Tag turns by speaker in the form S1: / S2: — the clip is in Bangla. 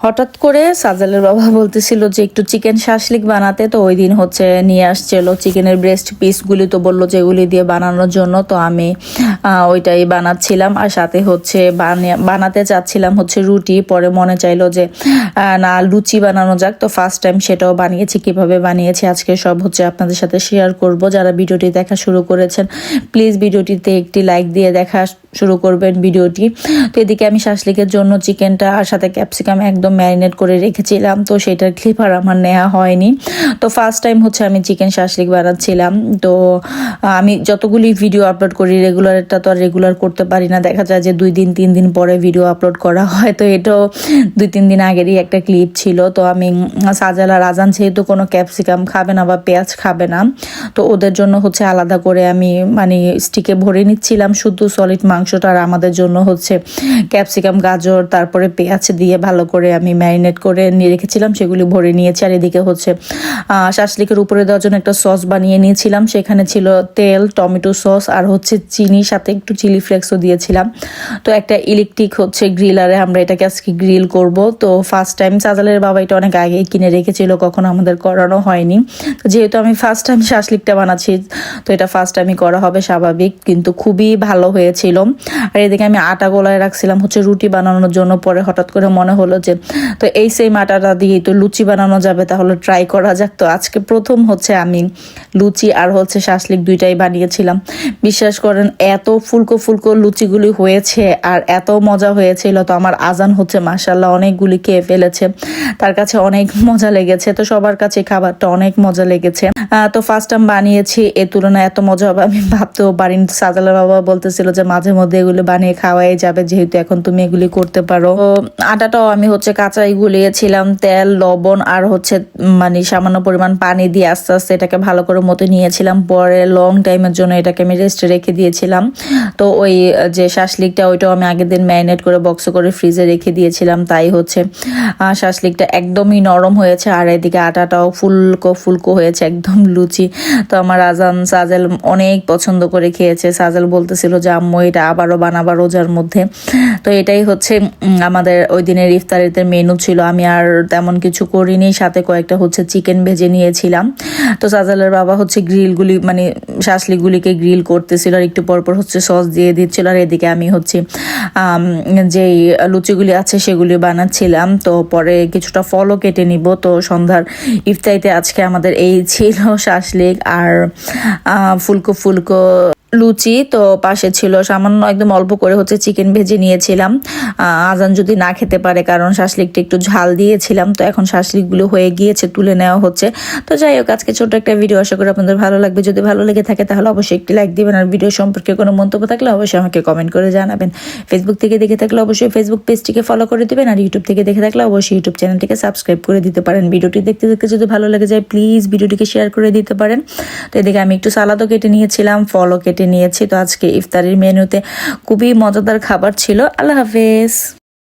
S1: হঠাৎ করে সাজেলের বাবা বলতেছিল যে একটু চিকেন শাসলিক বানাতে, তো ওই দিন হচ্ছে নিয়ে আসছিল চিকেনের ব্রেস্ট পিসগুলি, তো বললো যে এগুলি দিয়ে বানানোর জন্য। তো আমি ওইটাই বানাচ্ছিলাম, আর সাথে হচ্ছে বানাতে চাচ্ছিলাম হচ্ছে রুটি। পরে মনে চাইলো যে না, লুচি বানানো যাক। তো ফার্স্ট টাইম সেটাও বানিয়েছি। কিভাবে বানিয়েছি আজকে সব হচ্ছে আপনাদের সাথে শেয়ার করব। যারা ভিডিওটি দেখা শুরু করেছেন প্লিজ ভিডিওটিতে একটি লাইক দিয়ে দেখা শুরু করবেন ভিডিওটি। তো এদিকে আমি শাসলিকের জন্য চিকেনটা আর সাথে ক্যাপসিকাম একদম ম্যারিনেট করে রেখেছিলাম, তো সেটার ক্লিপ আর আমার নেওয়া হয়নি। তো ফার্স্ট টাইম হচ্ছে আমি চিকেন শাসলিক বানাচ্ছিলাম। তো আমি যতগুলি ভিডিও আপলোড করি রেগুলারটা তো আর রেগুলার করতে পারি না, দেখা যায় যে 2 দিন 3 দিন পরে ভিডিও আপলোড করা হয়। তো এটাও 2-3 দিন আগেরই একটা ক্লিপ ছিল। তো আমি সাজাল আর আজান যেহেতু কোনো ক্যাপসিকাম খাবে না বা পেঁয়াজ খাবে না, তো ওদের জন্য হচ্ছে আলাদা করে আমি মানে স্টিকে ভরে নিচ্ছিলাম শুধু সলিড মাংসটা, আর আমাদের জন্য হচ্ছে ক্যাপসিকাম, গাজর, তারপরে পেঁয়াজ দিয়ে ভালো করে আমি ম্যারিনেট করে নিয়ে রেখেছিলাম, সেগুলি ভরে নিয়েছি। আর এদিকে হচ্ছে শাসলিকের উপরে দেওয়ার জন্য একটা সস বানিয়ে নিয়েছিলাম। সেখানে ছিল তেল, টমেটো সস আর হচ্ছে চিনি, সাথে একটু চিলি ফ্লেক্সও দিয়েছিলাম। তো একটা ইলেকট্রিক হচ্ছে গ্রিলারে আমরা এটাকে আজকে গ্রিল করব। তো ফার্স্ট টাইম সাজালের বাবা এটা অনেক আগেই কিনে রেখেছিল, কখনো আমাদের করানো হয়নি। তো যেহেতু আমি ফার্স্ট টাইম শাসলিকটা বানাচ্ছি, তো এটা ফার্স্ট টাইমই করা হবে স্বাভাবিক, কিন্তু খুবই ভালো হয়েছিল। আর এদিকে আমি আটা গোলায় রাখছিলাম হচ্ছে রুটি বানানোর জন্য। পরে হঠাৎ করে মনে হলো যে তো এই সেম আটাটা দিয়ে তো লুচি বানানো যাবে, তাহলে ট্রাই করা যাক। তো আজকে প্রথম হচ্ছে আমি লুচি আর হচ্ছে শাসলিক দুইটাই বানিয়েছিলাম। বিশ্বাস করেন এত ফুলকো ফুলকো লুচিগুলি হয়েছে আর এত মজা হয়েছিল। তো আমার আজান হচ্ছে মাশাআল্লাহ অনেকগুলি খেয়ে ফেলেছে, তার কাছে অনেক মজা লেগেছে। তো সবার কাছে খাবারটা অনেক মজা লেগেছে। তো ফার্স্ট টাইম বানিয়েছি, এর তুলনায় এত মজা হবে আমি ভাবতেও পারিনি। সাজালের বাবা বলতেছিল যে মাঝে মধ্যে এগুলো বানিয়ে খাওয়াই যাবে, যেহেতু এখন তুমি এগুলি করতে পারো। তো আটাটাও আমি হচ্ছে কাঁচাই গুলিয়েছিলাম, তেল, লবণ আর হচ্ছে মানে সামান্য পরিমাণ পানি দিয়ে আস্তে আস্তে এটাকে ভালো করে মতে নিয়েছিলাম। পরে লং টাইমের জন্য এটাকে আমি রেস্টে রেখে দিয়েছিলাম। তো ওই যে শাসলিকটা ওইটাও আমি আগের দিন ম্যারিনেট করে বক্স করে ফ্রিজে রেখে দিয়েছিলাম, তাই হচ্ছে শাসলিকটা একদমই নরম হয়েছে। আর এদিকে আটাটাও ফুলকো ফুলকো হয়েছে, একদম লুচি। তো আমার আজান সাজেল অনেক পছন্দ করে খেয়েছে। সাজেল বলতেছিল যে আম্মু এটা আবারও বানাবা রোজার মধ্যে। তো এটাই হচ্ছে আমাদের ওই দিনের ইফতারিতে মেনু ছিল। আমি আর তেমন কিছু করিনি, সাথে কয়েকটা হচ্ছে চিকেন ভেজে নিয়েছিলাম। তো সাজালের বাবা হচ্ছে গ্রিলগুলি মানে শাসলিকগুলিকে গ্রিল করতেছিল, আর একটু পরপর হচ্ছে সস দিয়ে দিচ্ছিল। আর এদিকে আমি হচ্ছে যেই লুচিগুলি আছে সেগুলি বানাচ্ছিলাম। তো পরে কিছুটা ফলও কেটে নিব। তো সন্ধ্যার ইফতারিতে আজকে আমাদের এই ছিল শাসলিক আর ফুলকো ফুলকো লুচি। তো পাশে ছিল সামান্য একদম অল্প করে হচ্ছে চিকেন ভেজে নিয়েছিলাম, আজান যদি না খেতে পারে, কারণ শাসলিকটা একটু ঝাল দিয়েছিলাম। তো এখন শাসলিকগুলো হয়ে গিয়েছে, তুলে নেওয়া হচ্ছে। তো যাই হোক, আজকে ছোট্ট একটা ভিডিও, আশা করি আপনাদের ভালো লাগবে। যদি ভালো লেগে থাকে তাহলে অবশ্যই একটি লাইক দিবেন, আর ভিডিও সম্পর্কে কোনো মন্তব্য থাকলে অবশ্যই আমাকে কমেন্ট করে জানাবেন। ফেসবুক থেকে দেখে থাকলে অবশ্যই ফেসবুক পেজটিকে ফলো করে দিবেন, আর ইউটিউব থেকে দেখে থাকলে অবশ্যই ইউটিউব চ্যানেলটিকে সাবস্ক্রাইব করে দিতে পারেন। ভিডিওটি দেখতে দেখতে যদি ভালো লেগে যায় প্লিজ ভিডিওটিকে শেয়ার করে দিতে পারেন। তো এদিকে আমি একটু সালাদও কেটে নিয়েছিলাম, ফলও কেটে নিয়েছি। তো আজকে ইফতারির মেনুতে খুবই মজাদার খাবার ছিল। আল্লাহ হাফেজ।